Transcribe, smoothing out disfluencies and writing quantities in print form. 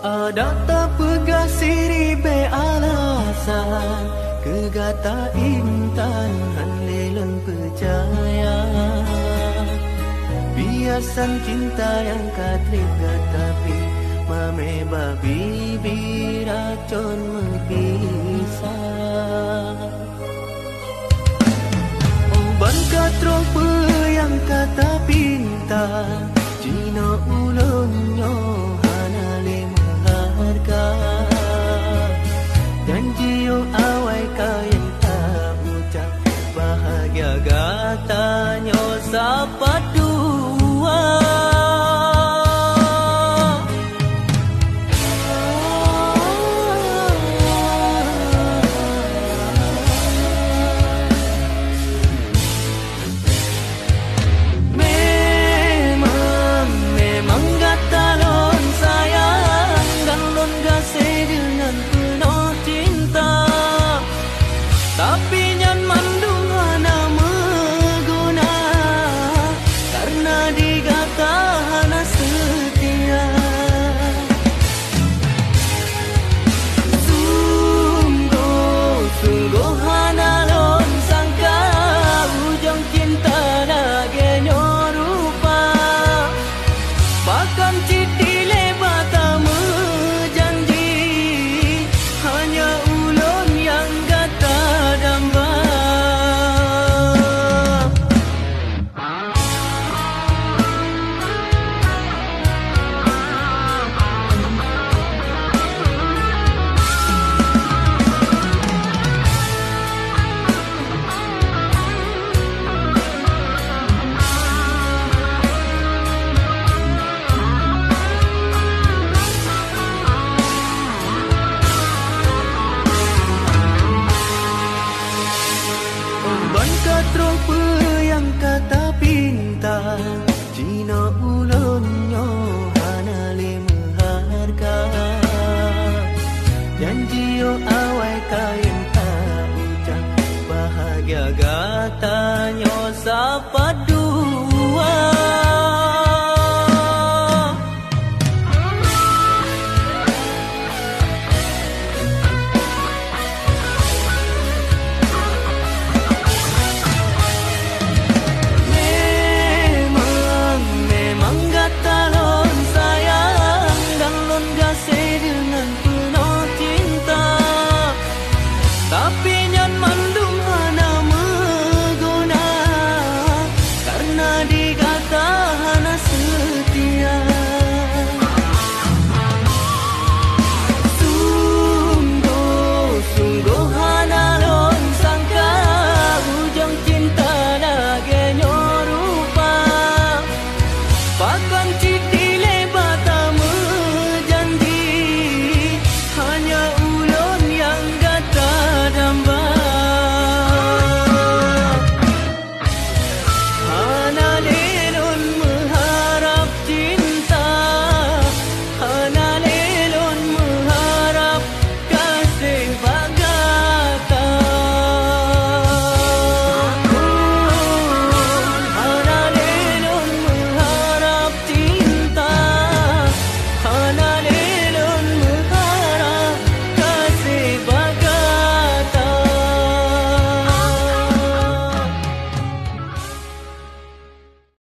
Ada tak pegah siri be alasan kegata intan hanlelan percaya biasan cinta yang katrika tapi mame babi biracun membisa Omban katrong pe yang kata pinta Cina ulunyo hanale mengharga janjiyo awai kain tak ucap bahagia gatanyo sapa dua Cina ulunyo hanale mengharga janjiyo awai kaya